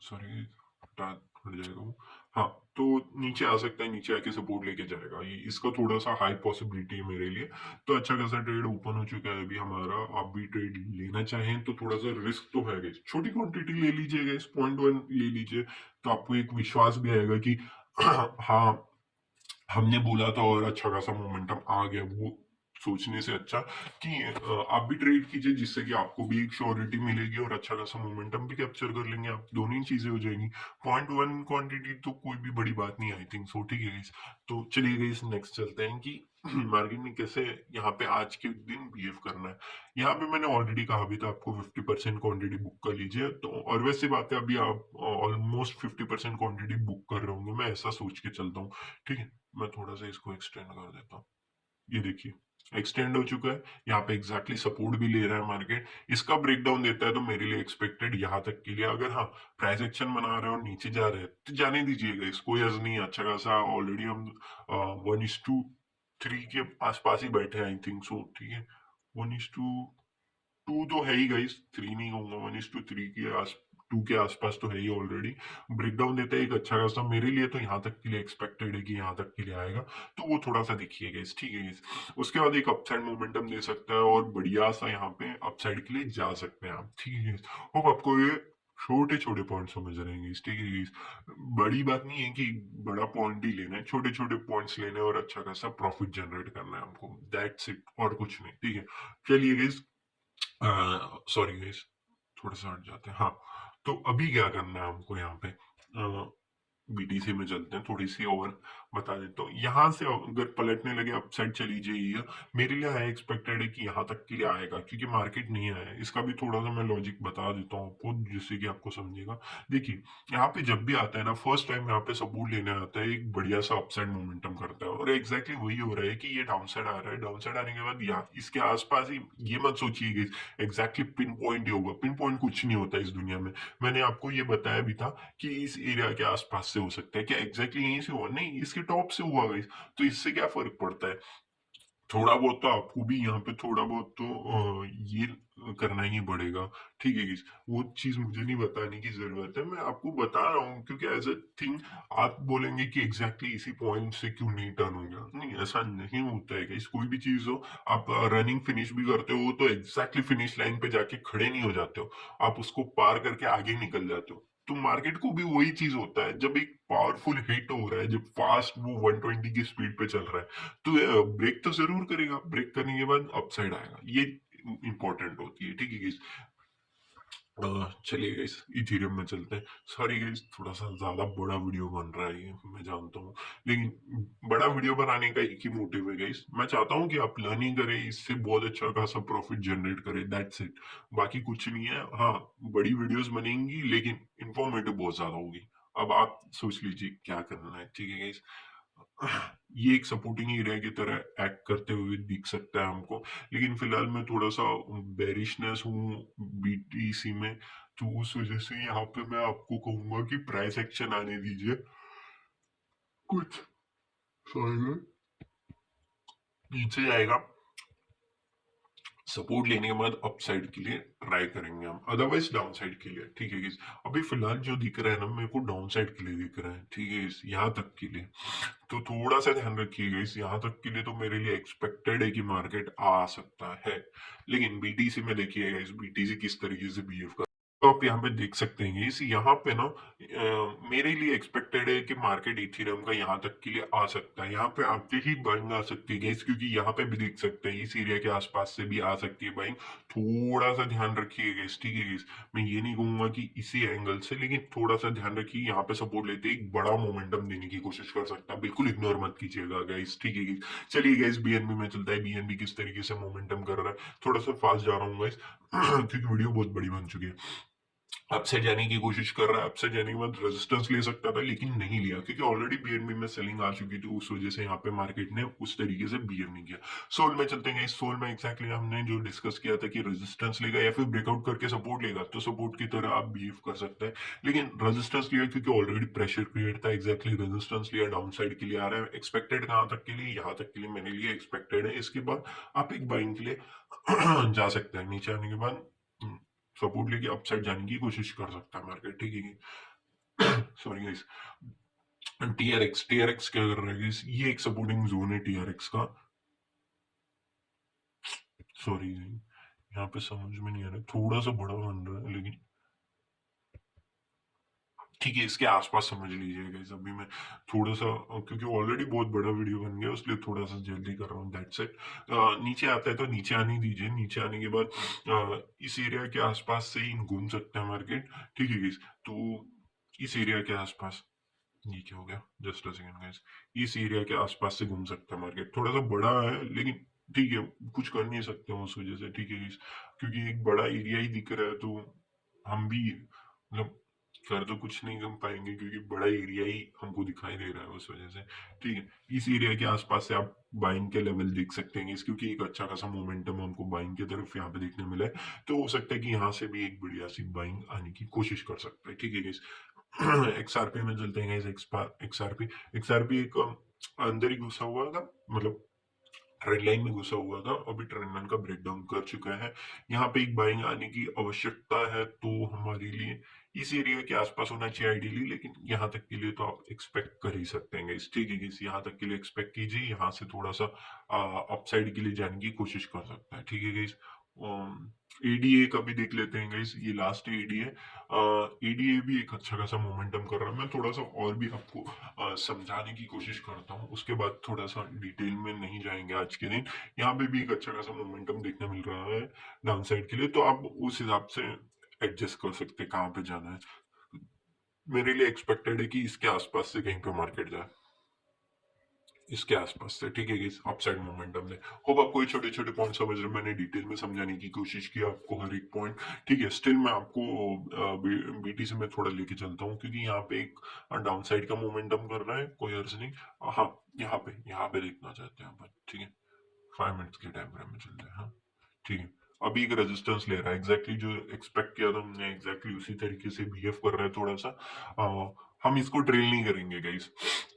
सॉरी हटा, हट जाएगा वो, हाँ, तो नीचे आ सकता है, नीचे आके सपोर्ट लेके जाएगा, ये इसका थोड़ा सा हाई पॉसिबिलिटी है मेरे लिए। तो अच्छा खासा ट्रेड ओपन हो चुका है अभी हमारा, आप भी ट्रेड लेना चाहें तो थोड़ा सा रिस्क तो है guys। छोटी क्वांटिटी ले लीजिएगा, इस 0.1 ले लीजिए, तो आपको एक विश्वास भी आएगा कि हाँ, हमने बोला था और अच्छा खासा मोमेंटम आ गया, वो सोचने से अच्छा कि आप भी ट्रेड कीजिए, जिससे कि आपको भी एक श्योरिटी मिलेगी और अच्छा खासा मोमेंटम भी कैप्चर कर लेंगे आप, दोनों ही चीजें हो जाएंगी। 0.1 क्वांटिटी तो कोई भी बड़ी बात नहीं, आई थिंक सो, ठीक है guys। तो चलिए गाइस नेक्स्ट चलते हैं कि मार्केट में कैसे यहाँ पे आज के दिन बिहेव करना है। यहाँ पे मैंने ऑलरेडी कहा भी था आपको 50% क्वांटिटी बुक कर लीजिए, तो और वैसे बात है अभी आप ऑलमोस्ट 50% क्वांटिटी बुक कर रहे होंगे, मैं ऐसा सोच के चलता हूँ, ठीक है। मैं थोड़ा सा इसको एक्सटेंड कर देता हूँ, ये देखिए एक्सटेंड हो चुका है, यहाँ पे एग्जैक्टली सपोर्ट भी ले रहा है मार्केट। इसका ब्रेकडाउन देता है तो मेरे लिए एक्सपेक्टेड यहाँ तक के लिए, अगर हाँ प्राइस एक्शन बना रहे हैं और नीचे जा रहे हैं तो जाने दीजिएगा, इसको यज नहीं है, अच्छा खासा ऑलरेडी हम 1:3 के आसपास ही बैठे हैं, आई थिंक सो, ठीक है। 1:2 तो है ही गाइस, 3 नहीं कहूंगा, 1:3 के आस 2 के आसपास तो है ही ऑलरेडी। ब्रेकडाउन देता है एक अच्छा खासा, मेरे लिए तो यहाँ तक के लिए एक्सपेक्टेड है कि यहाँ तक के लिए आएगा, तो वो थोड़ा सा देखिए गाइस, ठीक है गाइस। उसके बाद एक अपसाइड मोमेंटम दे सकता है और बढ़िया सा यहाँ पे अपसाइड के लिए जा सकते हैं आप, ठीक है गाइस। होप आपको ये छोटे छोटे पॉइंट समझ रहे हैं, ठीक है गाइस। बड़ी बात नहीं है कि बड़ा पॉइंट ही लेना है, छोटे छोटे पॉइंट्स लेने और अच्छा खासा प्रॉफिट जनरेट करना है हमको, दैट्स इट, और कुछ नहीं, ठीक है। चलिए गाइस, सॉरी गाइस, थोड़ा सा हट जाते हैं, हाँ। तो अभी क्या करना है हमको यहाँ पे, बीटीसी में चलते हैं, थोड़ी सी और बता देता हूँ। यहाँ से अगर पलटने लगे अपसाइड चली जाइए, मेरे लिए हाई एक्सपेक्टेड है कि यहाँ तक के लिए आएगा, क्योंकि मार्केट नहीं आया है। इसका भी थोड़ा सा मैं लॉजिक बता देता हूँ आपको, जिससे कि आपको समझेगा। देखिए यहाँ पे जब भी आता है ना, फर्स्ट टाइम यहाँ पे सपोर्ट लेने आता है, एक बढ़िया सा अपसाइड मोमेंटम करता है, और एग्जैक्टली वही हो रहा है कि ये डाउनसाइड आ रहा है, डाउनसाइड आने के बाद यहाँ इसके आसपास ही, ये मत सोचिए एग्जैक्टली पिन पॉइंट ही होगा, पिन पॉइंट कुछ नहीं होता इस दुनिया में। मैंने आपको ये बताया भी था कि इस एरिया के आसपास से हो सकता है, क्या एग्जैक्टली यहीं से हुआ, नहीं, इसके टॉप से हुआ गाइस। तो इससे क्या फर्क पड़ता है, थोड़ा बहुत तो आपको भी यहाँ पे थोड़ा बहुत तो ये करना ही पड़ेगा, ठीक है guys। वो चीज मुझे नहीं बताने की जरूरत है, मैं आपको बता रहा हूँ, क्योंकि एज अ थिंग आप बोलेंगे कि एग्जैक्टली इसी पॉइंट से क्यों नहीं टर्न हो गया, नहीं, ऐसा नहीं होता है guys। कोई भी चीज हो, आप रनिंग फिनिश भी करते हो तो एग्जैक्टली फिनिश लाइन पे जाके खड़े नहीं हो जाते हो, आप उसको पार करके आगे निकल जाते हो। तो मार्केट को भी वही चीज होता है, जब एक पावरफुल हिट हो रहा है, जब फास्ट वो 120 की स्पीड पे चल रहा है, तो ब्रेक तो जरूर करेगा, ब्रेक करने के बाद अपसाइड आएगा, ये इंपॉर्टेंट होती है, ठीक है guys। चलिए गाइस इथेरियम में चलते हैं। सॉरी गाइस, थोड़ा सा ज्यादा बड़ा वीडियो बन रहा है ये, मैं जानता हूँ, लेकिन बड़ा वीडियो बनाने का एक ही मोटिव है गाइस, मैं चाहता हूँ कि आप लर्निंग करें, इससे बहुत अच्छा खासा प्रॉफिट जनरेट करें, दैट्स इट। बाकी कुछ नहीं है, हाँ, बड़ी वीडियोस बनेंगी लेकिन इंफॉर्मेटिव बहुत ज्यादा होगी। अब आप सोच लीजिए क्या करना है, ठीक है गाइस। ये एक सपोर्टिंग एरिया की तरह एक्ट करते हुए दिख सकता है हमको, लेकिन फिलहाल मैं थोड़ा सा बेरिशनेस हूँ बीटीसी में, तो उस वजह से यहाँ पे मैं आपको कहूंगा कि प्राइस एक्शन आने दीजिए कुछ, सॉरी, नीचे आएगा, सपोर्ट लेने के बाद अपसाइड के लिए ट्राई करेंगे हम, अदरवाइज डाउन साइड के लिए, ठीक है guys। अभी फिलहाल जो दिख रहा है ना मेरे को, डाउन साइड के लिए दिख रहा है, ठीक है guys, यहाँ तक के लिए। तो थोड़ा सा ध्यान रखिएगा, इस यहाँ तक के लिए तो मेरे लिए एक्सपेक्टेड है कि मार्केट आ सकता है, लेकिन बीटीसी में देखिएगा इस बीटीसी किस तरीके से बिहेव कर, तो आप यहाँ पे देख सकते हैं इस यहाँ पे ना, मेरे लिए एक्सपेक्टेड है कि मार्केट इथेरियम का यहाँ तक के लिए आ सकता है, यहाँ पे आते ही बाइंग आ सकती है guys, क्योंकि यहाँ पे भी देख सकते हैं इस एरिया के आसपास से भी आ सकती है बाइंग। थोड़ा सा ध्यान रखिए guys, ठीक है guys। मैं ये नहीं कहूंगा कि इसी एंगल से, लेकिन थोड़ा सा ध्यान रखिए, यहाँ पे सपोर्ट लेते एक बड़ा मोमेंटम देने की कोशिश कर सकता है, बिल्कुल इग्नोर मत कीजिएगा गाइस, ठीक है guys। चलिए गाइस बीएनबी में चलता है, बीएनबी किस तरीके से मोमेंटम कर रहा है, थोड़ा सा फास्ट जा रहा हूँ गाइस क्योंकि वीडियो बहुत बड़ी बन चुकी है। अपसाइड जाने की कोशिश कर रहा है, अपसाइड जाने के बाद रेजिस्टेंस ले सकता था लेकिन नहीं लिया, क्योंकि ऑलरेडी बीएनबी में सेलिंग आ चुकी थी, उस वजह से यहाँ पे मार्केट ने उस तरीके से बिहेव नहीं किया। सोल में चलते हैं, सोल में एक्जैक्टली हमने जो डिस्कस किया था कि रेजिस्टेंस लेगा या फिर ब्रेकआउट करके सपोर्ट लेगा, तो सपोर्ट की तरह आप बिहेव कर सकते हैं, लेकिन रेजिस्टेंस लिया क्योंकि ऑलरेडी प्रेशर क्रिएट था, एक्जैक्टली रेजिस्टेंस लिया, डाउन साइड के लिए आ रहा है, एक्सपेक्टेड कहाँ तक के लिए, यहाँ तक के लिए मेरे लिए एक्सपेक्टेड है। इसके बाद आप एक बाइंग के लिए जा सकते हैं, नीचे आने के बाद सपोर्ट लेके अपसाइड जाने की कोशिश कर सकता है मार्केट, ठीक है सॉरी गाइस। टीआरएक्स, टीआरएक्स क्या कर रहा है guys? ये एक सपोर्टिंग जोन है टीआरएक्स का, सॉरी यहाँ पे समझ में नहीं आ रहा, थोड़ा सा बड़ा बन रहा है लेकिन ठीक है, इसके आसपास समझ लीजिए गाइस। अभी मैं थोड़ा-सा क्योंकि ऑलरेडी बहुत बड़ा वीडियो बन गया इसलिए थोड़ा-सा जल्दी कर रहा हूँ, दैट्स इट। नीचे आता है तो नीचे आने दीजिए। नीचे आने के बाद इस एरिया के आसपास से ही घूम सकते हैं मार्केट। ठीक है गाइस? तो इस एरिया के आसपास ये क्या हो गया? Just a second guys. इस एरिया के आसपास से घूम सकता है मार्केट। थोड़ा-सा बड़ा है लेकिन ठीक है, कुछ कर नहीं सकते हैं उस वजह से। ठीक है गाइस? क्योंकि एक बड़ा एरिया ही दिख रहा है तो हम भी मतलब कर तो कुछ नहीं कर पाएंगे क्योंकि बड़ा एरिया ही हमको दिखाई दे रहा है उस वजह से। ठीक है, इस एरिया के आसपास से आप बाइंग के लेवल देख सकते हैं इस, क्योंकि एक अच्छा खासा मोमेंटम हमको बाइंग की तरफ यहाँ पे देखने मिला है। तो हो सकता है कि यहाँ से भी एक बढ़िया सी बाइंग आने की कोशिश कर सकते हैं। ठीक है गाइस? एक्सआरपी में चलते हैं गाइस। एक्सआरपी एक्सआरपी एक अंदर ही घुसा हुआ था, मतलब ट्रेंड लाइन में घुसा हुआ था। अभी ट्रेंड लाइन का ब्रेकडाउन कर चुका है। यहाँ पे एक बाइंग आने की आवश्यकता है तो हमारे लिए इस एरिया के आसपास होना चाहिए आइडियली, लेकिन यहाँ तक के लिए तो आप एक्सपेक्ट कर ही सकते हैं गाइस। ठीक है गाइस? यहाँ तक के लिए एक्सपेक्ट कीजिए। यहाँ से थोड़ा सा अपसाइड के लिए जाने की कोशिश कर सकता है। ठीक है गाइस? एडीए का भी देख लेते हैं गाइस। ये लास्ट एडीए, एडीए भी एक अच्छा खासा मोमेंटम कर रहा है। मैं थोड़ा सा और भी आपको समझाने की कोशिश करता हूँ, उसके बाद थोड़ा सा डिटेल में नहीं जाएंगे आज के दिन। यहाँ पे भी एक अच्छा खासा मोमेंटम देखने मिल रहा है डाउन साइड के लिए, तो आप उस हिसाब से एडजस्ट कर सकते हैं कहाँ पे जाना है। मेरे लिए एक्सपेक्टेड है कि इसके आसपास से कहीं पे मार्केट जाए, इसके आसपास से। ठीक है इस अपसाइड मोमेंटम ने। होप आपको ये छोटे छोटे पॉइंट समझ रहे हैं। मैंने डिटेल में समझाने की कोशिश की आपको हर एक पॉइंट। ठीक है, स्टिल मैं आपको बीटी से मैं थोड़ा लेके चलता हूँ क्योंकि यहाँ पे एक डाउन साइड का मोमेंटम कर रहा है, कोई अर्ज नहीं। हाँ, यहाँ पे देखना चाहते हैं अपन। ठीक है, 5 मिनट्स के टाइम फ्रेम में चलते हैं। हाँ, ठीक है। अभी एक रेजिस्टेंस ले रहा है, एग्जैक्टली जो एक्सपेक्ट किया था हमने, एग्जैक्टली उसी तरीके से बिहेव कर रहा है थोड़ा सा। हम इसको ट्रेल नहीं करेंगे गाइस,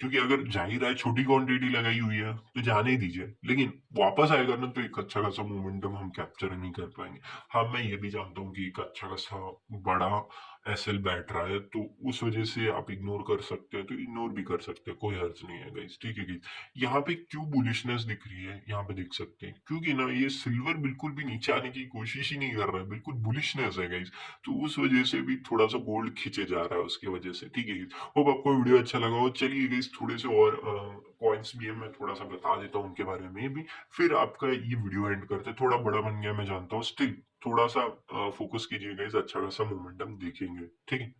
क्योंकि अगर जा ही रहा है, छोटी क्वांटिटी लगाई हुई है तो जाने ही दीजिए, लेकिन वापस आएगा ना तो एक अच्छा खासा मोमेंटम हम कैप्चर नहीं कर पाएंगे। हाँ, मैं ये भी जानता हूँ कि एक अच्छा खासा बड़ा एसएल बैठ रहा है तो उस वजह से आप इग्नोर कर सकते हैं, तो इग्नोर भी कर सकते हैं, कोई हर्ज नहीं है गाइस। ठीक है गाइस? यहाँ पे क्यों बुलिशनेस दिख रही है यहाँ पे देख सकते हैं, क्योंकि ना ये सिल्वर बिल्कुल भी नीचे आने की कोशिश ही नहीं कर रहा है, बिल्कुल बुलिशनेस है गाइस। तो उस वजह से भी थोड़ा सा गोल्ड खींचे जा रहा है उसकी वजह से। ठीक है, होप आपको वीडियो अच्छा लगा हो। चलिए गाइस, थोड़े से और पॉइंट्स भी है, मैं थोड़ा सा बता देता हूँ उनके बारे में भी, फिर आपका ये वीडियो एंड करते हैं। थोड़ा बड़ा बन गया मैं जानता हूँ, स्टिल थोड़ा सा फोकस कीजिए गाइस, अच्छा खासा मोमेंटम देखेंगे। ठीक है,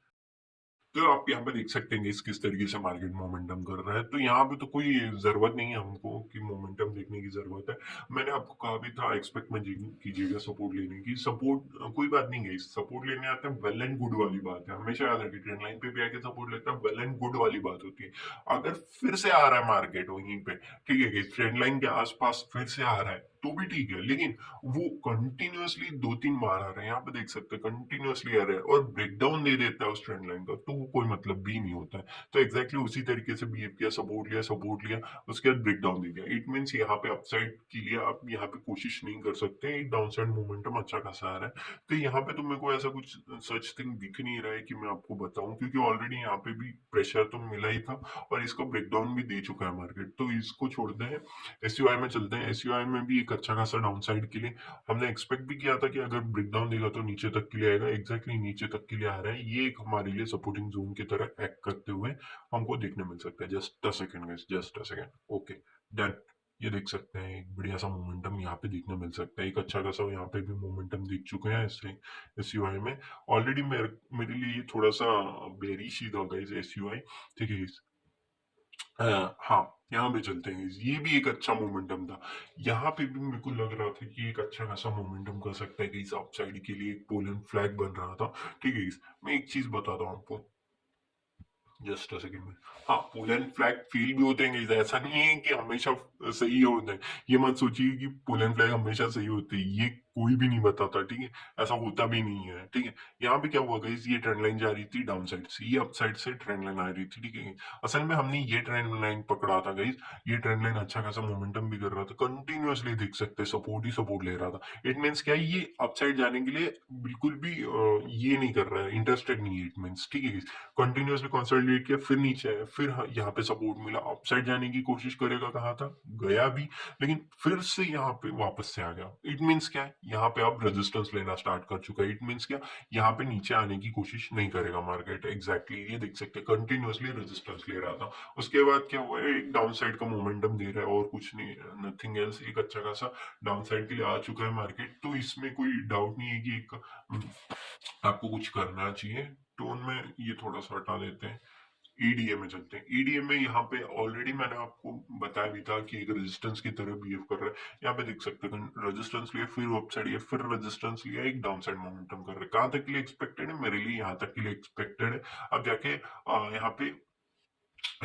तो आप यहाँ पे देख सकते हैं कि किस तरीके से मार्केट मोमेंटम कर रहा है। तो यहाँ पे तो कोई जरूरत नहीं है हमको कि मोमेंटम देखने की जरूरत है। मैंने आपको कहा भी था एक्सपेक्ट मत कीजिएगा सपोर्ट लेने की। सपोर्ट कोई बात नहीं है, सपोर्ट लेने आते हैं वेल एंड गुड वाली बात है। हमेशा याद रखिए, ट्रेंड लाइन पे भी आके सपोर्ट लेता है, वेल एंड गुड वाली बात होती है। अगर फिर से आ रहा है मार्केट वहीं पे, ठीक है, ट्रेंड लाइन के आसपास फिर से आ रहा है तो भी ठीक है, लेकिन वो कंटिन्यूअसली 2-3 बार आ रहे हैं, यहाँ पे देख सकते हैं कंटिन्यूअसली आ रहे हैं और ब्रेकडाउन दे देता है उस ट्रेंड लाइन का, तो वो कोई मतलब भी नहीं होता है। तो एग्जैक्टली उसी तरीके से बिहेव किया, सपोर्ट लिया, उसके बाद ब्रेकडाउन दे दिया। इट मीन्स यहाँ पे अपसाइड के लिए आप यहाँ पे कोशिश नहीं कर सकते, एक डाउन साइड मोमेंटम अच्छा खासा आ रहा है। तो यहाँ पे तो मेरे को ऐसा कुछ सच थिंग दिख नहीं रहा है कि मैं आपको बताऊं, क्योंकि ऑलरेडी यहाँ पे भी प्रेशर तो मिला ही था और इसको ब्रेकडाउन भी दे चुका है मार्केट। तो इसको छोड़ते हैं, एसयूआई में चलते हैं। एसयूआई में भी एक अच्छा खासा डाउन साइड के लिए हमने एक्सपेक्ट भी किया था कि अगर ब्रेकडाउन देगा तो नीचे तक के लिए आएगा, एग्जैक्टली नीचे तक के लिए आ रहा है। ये एक हमारे लिए सपोर्टिंग जोन की तरह एक्ट करते हुए हमको देखने मिल सकता है। Just a second guys, just a second. Okay, done. ये देख सकते हैं एक बढ़िया सा मोमेंटम यहाँ पे देखने मिल सकता है, एक अच्छा खासा यहाँ पे भी मोमेंटम देख चुके हैं ऐसे एसयूआई में। ऑलरेडी मेरे लिए ये थोड़ा सा बेरिश ही था गाइस एसयूआई। ठीक है, हाँ, यहाँ पे चलते हैं। ये भी एक अच्छा मोमेंटम था। यहाँ पे भी मेरे को लग रहा था कि एक अच्छा खासा मोमेंटम कर सकता है कि इस अपसाइड के लिए एक पोलन फ्लैग बन रहा था। ठीक है, मैं एक चीज बताता हूँ आपको, जस्ट अ सेकंड में। हाँ, पुल एंड फ्लैग फील भी होते हैं, ऐसा नहीं है कि हमेशा सही होते हैं। ये मत सोचिए कि पुल एंड फ्लैग हमेशा सही होते हैं, ये कोई भी नहीं बताता। ठीक है, ऐसा होता भी नहीं है। ठीक है, यहाँ पे क्या हुआ गाइस, ये ट्रेंड लाइन जा रही थी डाउन साइड से, ये अप साइड से ट्रेंड लाइन आ रही थी। ठीक है, असल में हमने ये ट्रेंड लाइन पकड़ा था गाइस। ये ट्रेंड लाइन अच्छा खासा मोमेंटम भी कर रहा था, कंटिन्यूअसली देख सकते हैं सपोर्ट ही सपोर्ट ले रहा था। इट मीन्स क्या है, ये अप साइड जाने के लिए बिल्कुल भी ये नहीं कर रहा है, इंटरेस्टेड नहीं है। इट मीन्स ठीक है, कंटिन्यूअसली कंसोलिडेट किया, फिर नीचे आया, फिर यहाँ पे सपोर्ट मिला, अपसाइड जाने की कोशिश करेगा, कहा था, गया भी, लेकिन फिर से यहाँ पे वापस से आ गया। इट मीन्स क्या है, यहाँ पे अब रेजिस्टेंस लेना स्टार्ट कर चुका है। इट मीन्स क्या, यहाँ पे नीचे आने की कोशिश नहीं करेगा मार्केट। एग्जैक्टली ये देख सकते हैं, कंटिन्यूअसली रेजिस्टेंस ले रहा था। उसके बाद क्या हुआ है, एक डाउन साइड का मोमेंटम दे रहा है और कुछ नहीं, नथिंग एल्स। एक अच्छा खासा डाउन साइड के लिए आ चुका है मार्केट, तो इसमें कोई डाउट नहीं है कि एक आपको कुछ करना चाहिए। टोन में ये थोड़ा सा हटा देते हैं, ईडीएम में चलते हैं। ईडीएम में यहाँ पे ऑलरेडी मैंने आपको बताया भी था कि एक रेजिस्टेंस की तरह बिहेव कर रहा है। यहाँ पे देख सकते हैं, रेजिस्टेंस लिया, फिर अपसाइड लिया, फिर रेजिस्टेंस लिया, एक डाउन साइड मोमेंटम कर रहा है। कहाँ तक के लिए एक्सपेक्टेड है, मेरे लिए यहाँ तक के लिए एक्सपेक्टेड है। अब जाके यहाँ पे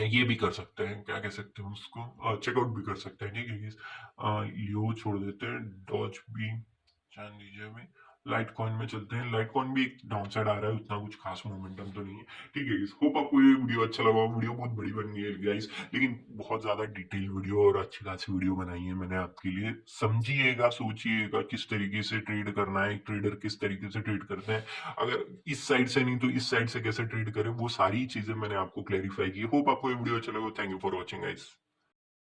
ये भी कर सकते हैं, क्या कह सकते हैं उसको, चेकआउट भी कर सकते हैं। ठीक है, लियो छोड़ देते हैं, डॉज भी जान दीजिए। हमें लाइट कॉइन में चलते हैं। लाइट कॉइन भी एक डाउन साइड आ रहा है, उतना कुछ खास मोमेंटम तो नहीं है। ठीक है, होप आपको ये वीडियो अच्छा लगा। वीडियो बहुत बड़ी बन गई है गाइस, लेकिन बहुत ज्यादा डिटेल वीडियो और अच्छी खासी वीडियो बनाई है मैंने आपके लिए। समझिएगा, सोचिएगा किस तरीके से ट्रेड करना है, एक ट्रेडर किस तरीके से ट्रेड करते हैं, अगर इस साइड से नहीं तो इस साइड से कैसे ट्रेड करें, वो सारी चीजें मैंने आपको क्लैरिफाई की। होप आपको ये वीडियो अच्छा लगा। Thank you for watching guys.